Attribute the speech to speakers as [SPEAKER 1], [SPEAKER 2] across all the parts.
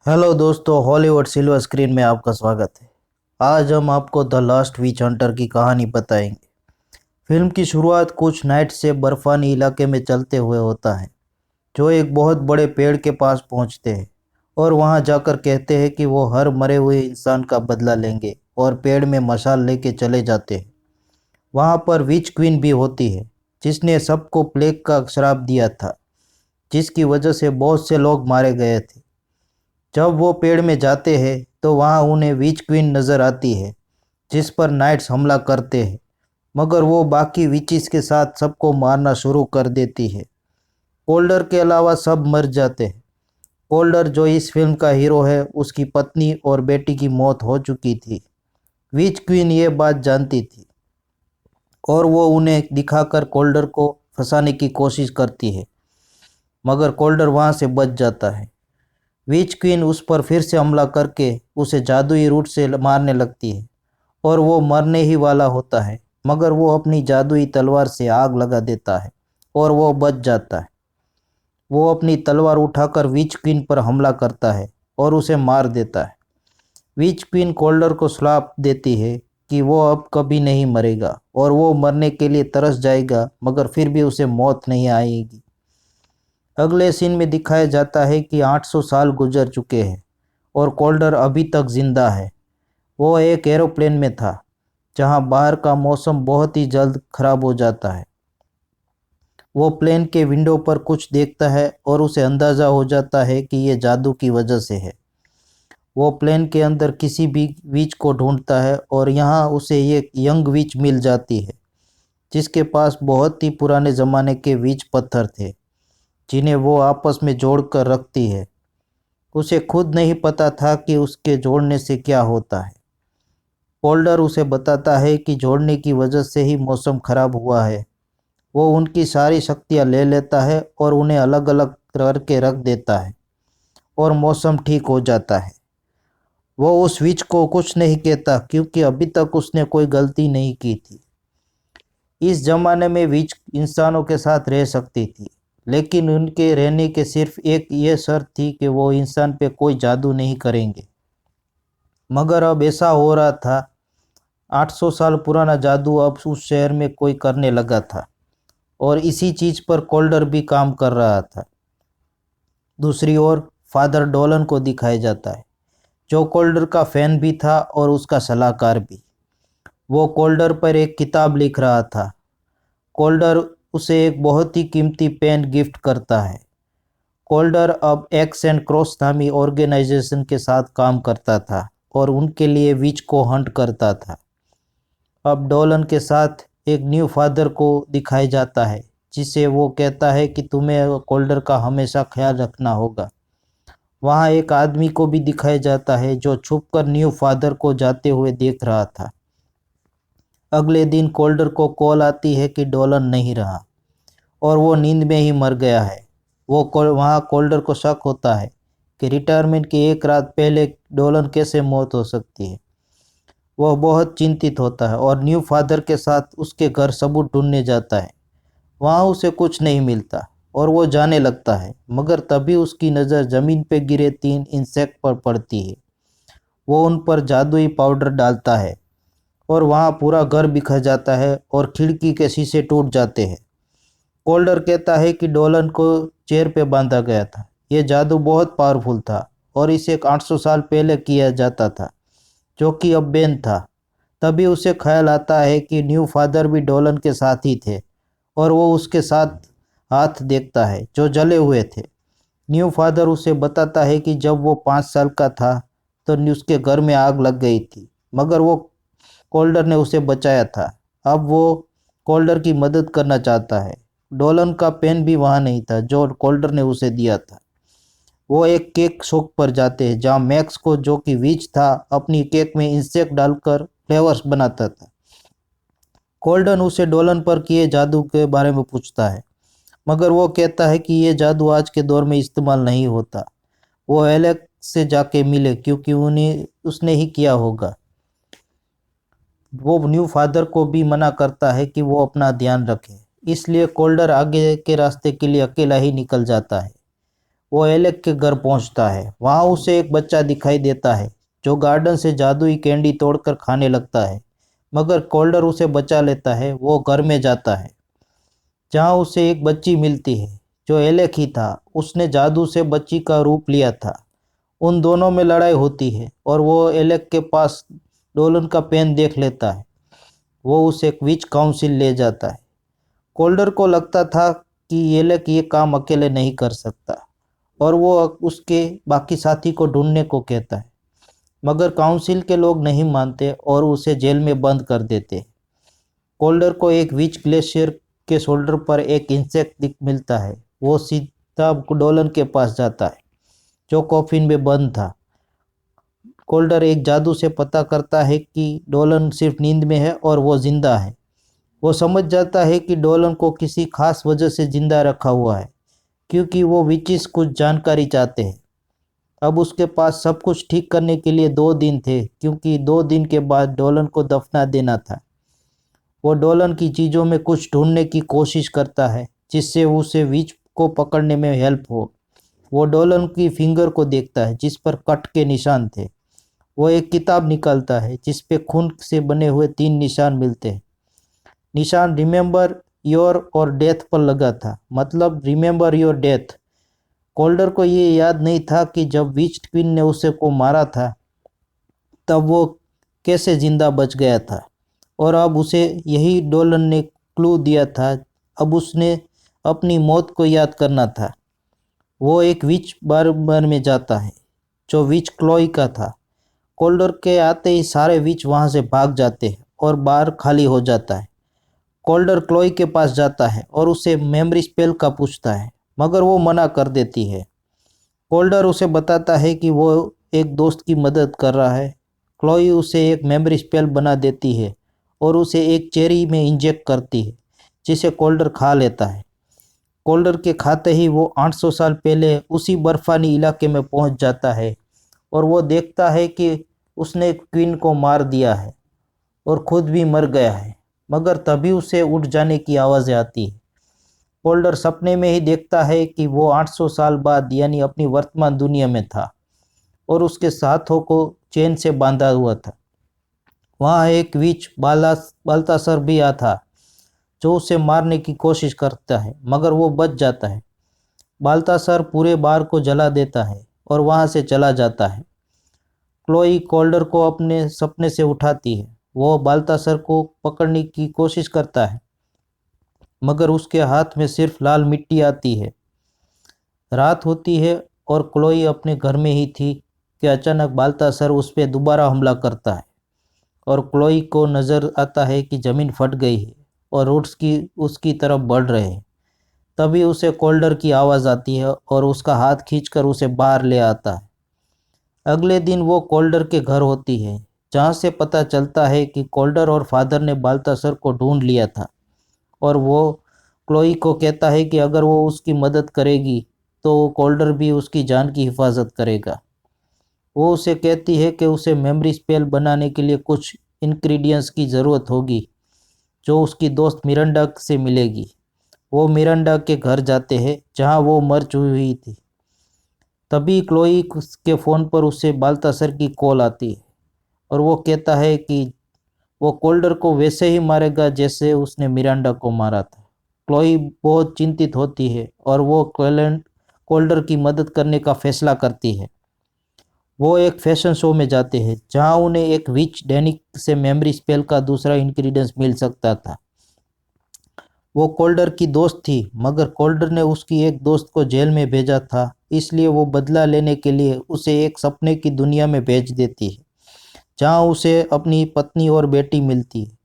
[SPEAKER 1] Hello दोस्तों, Hollywood silver screen में आपका स्वागत है। आज हम आपको द लास्ट विच हंटर की कहानी बताएंगे। फिल्म की शुरुआत कुछ नाइट से बर्फानी इलाके में चलते हुए होता है, जो एक बहुत बड़े पेड़ के पास पहुंचते हैं और वहां जाकर कहते हैं कि वो हर मरे हुए इंसान का बदला लेंगे और पेड़ में मशाल लेके चले जाते हैं। वहां पर विच क्वीन भी होती है, जिसने सबको प्लेग का श्राप दिया था, जिसकी वजह से बहुत से लोग मारे गए थे। जब वो पेड़ में जाते हैं तो वहाँ उन्हें विच क्वीन नज़र आती है, जिस पर नाइट्स हमला करते हैं, मगर वो बाकी विचिस के साथ सबको मारना शुरू कर देती है। कोल्डर के अलावा सब मर जाते हैं। कोल्डर, जो इस फिल्म का हीरो है, उसकी पत्नी और बेटी की मौत हो चुकी थी। विच क्वीन ये बात जानती थी और वो उन्हें दिखाकर कोल्डर को फंसाने की कोशिश करती है, मगर कोल्डर वहाँ से बच जाता है। विच क्वीन उस पर फिर से हमला करके उसे जादुई रूट से मारने लगती है और वो मरने ही वाला होता है, मगर वो अपनी जादुई तलवार से आग लगा देता है और वो बच जाता है। वो अपनी तलवार उठाकर विच क्वीन पर हमला करता है और उसे मार देता है। विच क्वीन कोल्डर को श्राप देती है कि वो अब कभी नहीं मरेगा और वो मरने के लिए तरस जाएगा, मगर फिर भी उसे मौत नहीं आएगी। अगले सीन में दिखाया जाता है कि 800 साल गुजर चुके हैं और कोल्डर अभी तक जिंदा है। वो एक एरोप्लेन में था, जहां बाहर का मौसम बहुत ही जल्द खराब हो जाता है। वो प्लेन के विंडो पर कुछ देखता है और उसे अंदाज़ा हो जाता है कि ये जादू की वजह से है। वो प्लेन के अंदर किसी भी विच को ढूंढता है और यहाँ उसे एक यंग विच मिल जाती है, जिसके पास बहुत ही पुराने ज़माने के विच पत्थर थे, जिन्हें वो आपस में जोड़कर रखती है। उसे खुद नहीं पता था कि उसके जोड़ने से क्या होता है। कोल्डर उसे बताता है कि जोड़ने की वजह से ही मौसम खराब हुआ है। वो उनकी सारी शक्तियाँ ले लेता है और उन्हें अलग अलग करके रख देता है और मौसम ठीक हो जाता है। वो उस विच को कुछ नहीं कहता, क्योंकि अभी तक उसने कोई गलती नहीं की थी। इस जमाने में विच इंसानों के साथ रह सकती थी, लेकिन उनके रहने के सिर्फ एक ये शर्त थी कि वो इंसान पे कोई जादू नहीं करेंगे। मगर अब ऐसा हो रहा था, 800 साल पुराना जादू अब उस शहर में कोई करने लगा था और इसी चीज़ पर कोल्डर भी काम कर रहा था। दूसरी ओर फादर डोलन को दिखाया जाता है, जो कोल्डर का फैन भी था और उसका सलाहकार भी। वो कोल्डर पर एक किताब लिख रहा था। कोल्डर उसे एक बहुत ही कीमती पेन गिफ्ट करता है। कोल्डर अब एक्स एंड क्रॉस नामी ऑर्गेनाइजेशन के साथ काम करता था और उनके लिए विच को हंट करता था। अब डोलन के साथ एक न्यू फादर को दिखाया जाता है, जिसे वो कहता है कि तुम्हें कोल्डर का हमेशा ख्याल रखना होगा। वहाँ एक आदमी को भी दिखाया जाता है, जो छुपकर न्यू फादर को जाते हुए देख रहा था। अगले दिन कोल्डर को कॉल आती है कि डोलन नहीं रहा और वो नींद में ही मर गया है। वहाँ कोल्डर को शक होता है कि रिटायरमेंट की एक रात पहले डोलन कैसे मौत हो सकती है। वह बहुत चिंतित होता है और न्यू फादर के साथ उसके घर सबूत ढूंढने जाता है। वहाँ उसे कुछ नहीं मिलता और वो जाने लगता है, मगर तभी उसकी नज़र ज़मीन पे गिरे 3 इंसेक्ट पर पड़ती है। वो उन पर जादुई पाउडर डालता है और वहाँ पूरा घर बिखर जाता है और खिड़की के शीशे टूट जाते हैं। कोल्डर कहता है कि डोलन को चेयर पे बांधा गया था। ये जादू बहुत पावरफुल था और इसे 800 साल पहले किया जाता था, जो कि अब बैन था। तभी उसे ख्याल आता है कि न्यू फादर भी डोलन के साथ ही थे और वो उसके साथ हाथ देखता है जो जले हुए थे। न्यू फादर उसे बताता है कि जब वो 5 साल का था तो उसके घर में आग लग गई थी, मगर वो कोल्डर ने उसे बचाया था। अब वो कोल्डर की मदद करना चाहता है। डोलन का पेन भी वहाँ नहीं था जो कोल्डर ने उसे दिया था। वो एक केक शॉप पर जाते हैं, जहाँ मैक्स को, जो कि विच था, अपनी केक में इंसेक्ट डालकर फ्लेवर्स बनाता था। कोल्डन उसे डोलन पर किए जादू के बारे में पूछता है, मगर वो कहता है कि ये जादू आज के दौर में इस्तेमाल नहीं होता। वो एलेक्स से जाके मिले, क्योंकि उन्हें उसने ही किया होगा। वो न्यू फादर को भी मना करता है कि वो अपना ध्यान रखे, इसलिए कोल्डर आगे के रास्ते के लिए अकेला ही निकल जाता है। वो एलेक के घर पहुंचता है। वहां उसे एक बच्चा दिखाई देता है जो गार्डन से जादुई कैंडी तोड़कर खाने लगता है, मगर कोल्डर उसे बचा लेता है। वो घर में जाता है जहां उसे एक बच्ची मिलती है जो एलेक ही था। उसने जादू से बच्ची का रूप लिया था। उन दोनों में लड़ाई होती है और वो एलेक के पास डोलन का पेन देख लेता है। वो उसे एक विच काउंसिल ले जाता है। कोल्डर को लगता था कि एलेक ये काम अकेले नहीं कर सकता और वो उसके बाकी साथी को ढूंढने को कहता है, मगर काउंसिल के लोग नहीं मानते और उसे जेल में बंद कर देते। कोल्डर को एक विच ग्लेशियर के शोल्डर पर एक इंसेक्ट मिलता है। वो सीधा डोलन के पास जाता है जो कॉफिन में बंद था। कोल्डर एक जादू से पता करता है कि डोलन सिर्फ नींद में है और वो जिंदा है। वो समझ जाता है कि डोलन को किसी खास वजह से जिंदा रखा हुआ है, क्योंकि वो विचिस कुछ जानकारी चाहते हैं। अब उसके पास सब कुछ ठीक करने के लिए 2 दिन थे, क्योंकि 2 दिन के बाद डोलन को दफना देना था। वो डोलन की चीज़ों में कुछ ढूंढने की कोशिश करता है जिससे उसे विच को पकड़ने में हेल्प हो। वो डोलन की फिंगर को देखता है जिस पर कट के निशान थे। वो एक किताब निकालता है जिस पे खून से बने हुए 3 निशान मिलते हैं। निशान रिमेंबर योर और डेथ पर लगा था, मतलब रिमेंबर योर डेथ। कोल्डर को ये याद नहीं था कि जब विच क्वीन ने उसे को मारा था तब वो कैसे जिंदा बच गया था, और अब उसे यही डोलन ने क्लू दिया था। अब उसने अपनी मौत को याद करना था। वो एक विच बार में जाता है जो विच क्लोई का था। कोल्डर के आते ही सारे विच वहां से भाग जाते हैं और बार खाली हो जाता है। कोल्डर क्लोई के पास जाता है और उसे मेमोरी स्पेल का पूछता है, मगर वो मना कर देती है। कोल्डर उसे बताता है कि वो एक दोस्त की मदद कर रहा है। क्लोई उसे एक मेमोरी स्पेल बना देती है और उसे एक चेरी में इंजेक्ट करती है, जिसे कोल्डर खा लेता है। कोल्डर के खाते ही वो 800 साल पहले उसी बर्फानी इलाके में पहुंच जाता है और वो देखता है कि उसने क्वीन को मार दिया है और खुद भी मर गया है, मगर तभी उसे उठ जाने की आवाज़ें आती है। कोल्डर सपने में ही देखता है कि वो 800 साल बाद यानी अपनी वर्तमान दुनिया में था और उसके हाथों को चेन से बांधा हुआ था। वहाँ एक विच बाल्तासर भी था जो उसे मारने की कोशिश करता है, मगर वो बच जाता है। बाल्तासर पूरे बार को जला देता है और वहाँ से चला जाता है। क्लोई कोल्डर को अपने सपने से उठाती है। वो बाल्तासर को पकड़ने की कोशिश करता है, मगर उसके हाथ में सिर्फ लाल मिट्टी आती है। रात होती है और क्लोई अपने घर में ही थी कि अचानक बाल्तासर उस पर दोबारा हमला करता है और क्लोई को नज़र आता है कि ज़मीन फट गई है और रूट्स की उसकी तरफ बढ़ रहे हैं। तभी उसे कोल्डर की आवाज़ आती है और उसका हाथ खींचकर उसे बाहर ले आता है। अगले दिन वो कोल्डर के घर होती है, जहाँ से पता चलता है कि कोल्डर और फादर ने बाल्तासर को ढूंढ लिया था, और वो क्लोई को कहता है कि अगर वो उसकी मदद करेगी तो कोल्डर भी उसकी जान की हिफाजत करेगा। वो उसे कहती है कि उसे मेमोरी स्पेल बनाने के लिए कुछ इंग्रेडिएंट्स की ज़रूरत होगी जो उसकी दोस्त मिरांडा से मिलेगी। वो मिरांडा के घर जाते हैं जहाँ वो मर चुकी हुई थी। तभी क्लोई के फ़ोन पर उसे बाल्तासर की कॉल आती है और वो कहता है कि वो कोल्डर को वैसे ही मारेगा जैसे उसने मिरांडा को मारा था। क्लोई बहुत चिंतित होती है और वो कोल्डर की मदद करने का फैसला करती है। वो एक फैशन शो में जाते हैं जहां उन्हें एक विच डैनिक से मेमोरी स्पेल का दूसरा इंग्रेडिएंट्स मिल सकता था। वो कोल्डर की दोस्त थी, मगर कोल्डर ने उसकी एक दोस्त को जेल में भेजा था, इसलिए वो बदला लेने के लिए उसे एक सपने की दुनिया में भेज देती है जहां उसे अपनी पत्नी और बेटी मिलती है।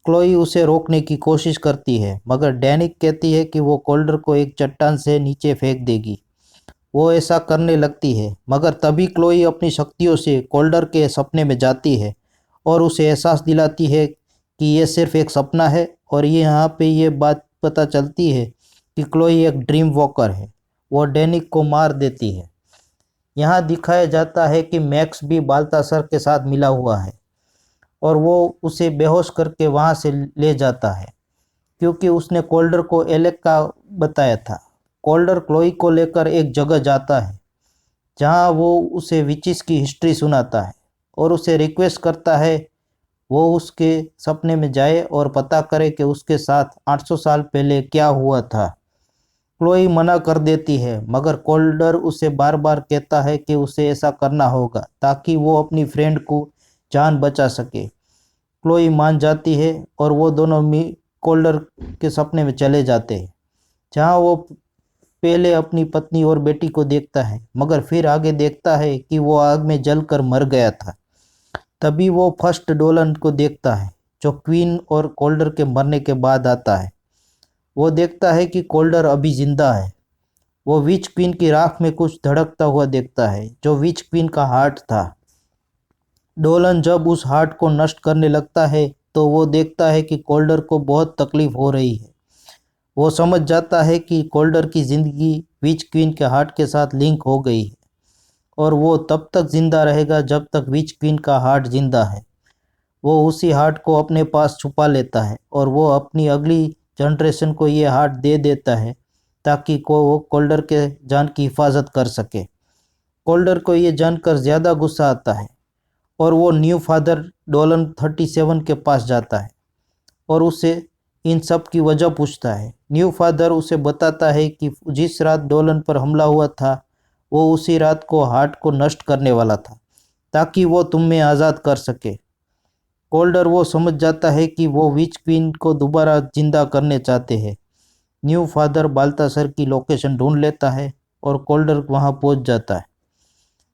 [SPEAKER 1] क्लोई उसे रोकने की कोशिश करती है, मगर डैनिक कहती है कि वो कोल्डर को एक चट्टान से नीचे फेंक देगी। वो ऐसा करने लगती है, मगर तभी क्लोई अपनी शक्तियों से कोल्डर के सपने में जाती है और उसे एहसास दिलाती है कि यह सिर्फ एक सपना है। और ये यहाँ पे ये बात पता चलती है कि क्लोई एक ड्रीम वॉकर है। वो डैनिक को मार देती है। यहाँ दिखाया जाता है कि मैक्स भी बाल्तासर के साथ मिला हुआ है और वो उसे बेहोश करके वहाँ से ले जाता है, क्योंकि उसने कोल्डर को एलेक का बताया था। कोल्डर क्लोई को लेकर एक जगह जाता है जहां वो उसे विचिस की हिस्ट्री सुनाता है और उसे रिक्वेस्ट करता है वो उसके सपने में जाए और पता करे कि उसके साथ 800 साल पहले क्या हुआ था। क्लोई मना कर देती है मगर कोल्डर उसे बार बार कहता है कि उसे ऐसा करना होगा ताकि वो अपनी फ्रेंड को जान बचा सके। क्लोई मान जाती है और वो दोनों कोल्डर के सपने में चले जाते हैं जहाँ वो पहले अपनी पत्नी और बेटी को देखता है मगर फिर आगे देखता है कि वो आग में जलकर मर गया था। तभी वो फर्स्ट डोलन को देखता है जो क्वीन और कोल्डर के मरने के बाद आता है। वो देखता है कि कोल्डर अभी जिंदा है। वो विच क्वीन की राख में कुछ धड़कता हुआ देखता है जो विच क्वीन का हार्ट था। डोलन जब उस हार्ट को नष्ट करने लगता है तो वो देखता है कि कोल्डर को बहुत तकलीफ हो रही है। वो समझ जाता है कि कोल्डर की ज़िंदगी विच क्वीन के हार्ट के साथ लिंक हो गई है और वो तब तक जिंदा रहेगा जब तक विच क्वीन का हार्ट जिंदा है। वो उसी हार्ट को अपने पास छुपा लेता है और वो अपनी अगली जनरेशन को ये हार्ट दे देता है ताकि वो कोल्डर के जान की हिफाजत कर सके। कोल्डर को ये जानकर ज़्यादा गुस्सा आता है और वो न्यू फादर डोलन 37 के पास जाता है और उसे इन सब की वजह पूछता है। न्यू फादर उसे बताता है कि जिस रात डोलन पर हमला हुआ था वो उसी रात को हार्ट को नष्ट करने वाला था ताकि वो तुम्हें आज़ाद कर सके। कोल्डर वो समझ जाता है कि वो विच क्वीन को दोबारा जिंदा करने चाहते हैं। न्यू फादर बाल्तासर की लोकेशन ढूंढ लेता है और कोल्डर वहां पहुंच जाता है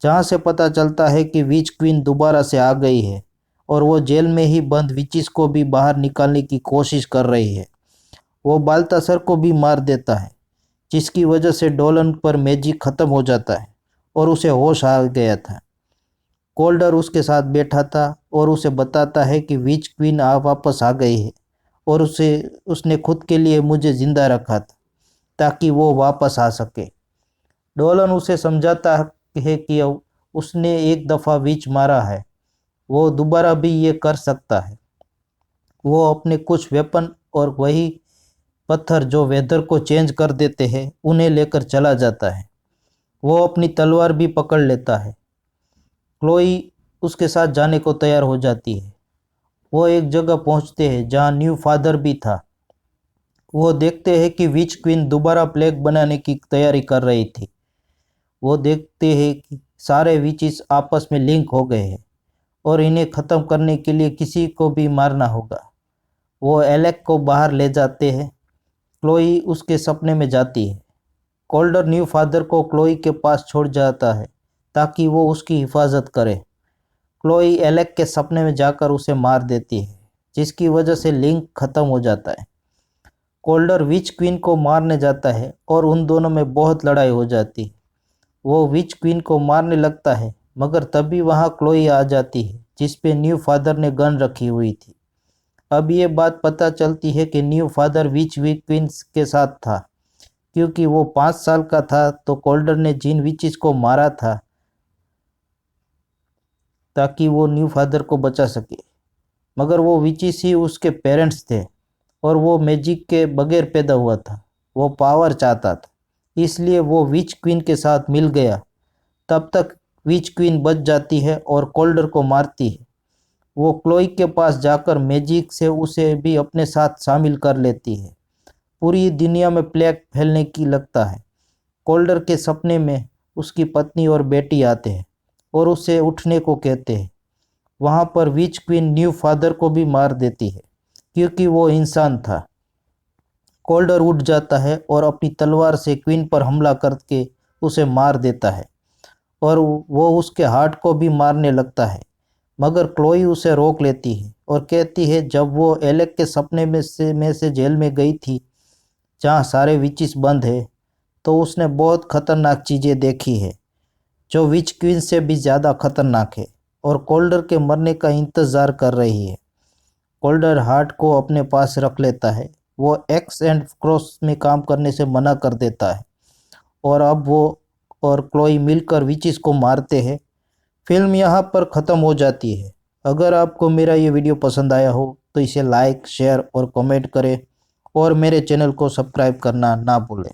[SPEAKER 1] जहां से पता चलता है कि विच क्वीन दोबारा से आ गई है और वो जेल में ही बंद विचिस को भी बाहर निकालने की कोशिश कर रही है। वो बाल्तासर को भी मार देता है जिसकी वजह से डोलन पर मैजिक खत्म हो जाता है और उसे होश आ गया था। कोल्डर उसके साथ बैठा था और उसे बताता है कि विच क्वीन वापस आ गई है और उसने खुद के लिए मुझे जिंदा रखा था ताकि वो वापस आ सके। डोलन उसे समझाता है कि उसने एक दफ़ा विच मारा है, वो दोबारा भी ये कर सकता है। वो अपने कुछ वेपन और वही पत्थर जो वेदर को चेंज कर देते हैं उन्हें लेकर चला जाता है। वो अपनी तलवार भी पकड़ लेता है। क्लोई उसके साथ जाने को तैयार हो जाती है। वो एक जगह पहुंचते हैं जहां न्यू फादर भी था। वो देखते हैं कि विच क्वीन दोबारा प्लेग बनाने की तैयारी कर रही थी। वो देखते हैं कि सारे विचिस आपस में लिंक हो गए हैं और इन्हें ख़त्म करने के लिए किसी को भी मारना होगा। वो एलेक को बाहर ले जाते हैं। क्लोई उसके सपने में जाती है। कोल्डर न्यू फादर को क्लोई के पास छोड़ जाता है ताकि वो उसकी हिफाजत करे। क्लोई एलेक के सपने में जाकर उसे मार देती है जिसकी वजह से लिंक ख़त्म हो जाता है। कोल्डर विच क्वीन को मारने जाता है और उन दोनों में बहुत लड़ाई हो जाती है। वो विच क्वीन को मारने लगता है मगर तभी वहाँ क्लोई आ जाती है जिस पे न्यू फादर ने गन रखी हुई थी। अब ये बात पता चलती है कि न्यू फादर विच क्वीन के साथ था क्योंकि वो 5 साल का था तो कोल्डर ने जिन विचिस को मारा था ताकि वो न्यू फादर को बचा सके मगर वो विचिस ही उसके पेरेंट्स थे और वो मैजिक के बगैर पैदा हुआ था। वो पावर चाहता था इसलिए वो विच क्वीन के साथ मिल गया। तब तक विच क्वीन बच जाती है और कोल्डर को मारती है। वो क्लोई के पास जाकर मैजिक से उसे भी अपने साथ शामिल कर लेती है। पूरी दुनिया में प्लेग फैलने की लगता है। कोल्डर के सपने में उसकी पत्नी और बेटी आते हैं और उसे उठने को कहते हैं। वहाँ पर विच क्वीन न्यू फादर को भी मार देती है क्योंकि वो इंसान था। कोल्डर उठ जाता है और अपनी तलवार से क्वीन पर हमला करके उसे मार देता है और वो उसके हार्ट को भी मारने लगता है मगर क्लोई उसे रोक लेती है और कहती है जब वो एलेक के सपने में से जेल में गई थी जहाँ सारे विचिस बंद है तो उसने बहुत खतरनाक चीज़ें देखी है जो विच क्वीन से भी ज़्यादा खतरनाक है और कोल्डर के मरने का इंतज़ार कर रही है। कोल्डर हार्ट को अपने पास रख लेता है। वो एक्स एंड क्रॉस में काम करने से मना कर देता है और अब वो और क्लोई मिलकर विचिस को मारते हैं। फिल्म यहाँ पर ख़त्म हो जाती है। अगर आपको मेरा ये वीडियो पसंद आया हो तो इसे लाइक शेयर और कमेंट करें और मेरे चैनल को सब्सक्राइब करना ना भूलें।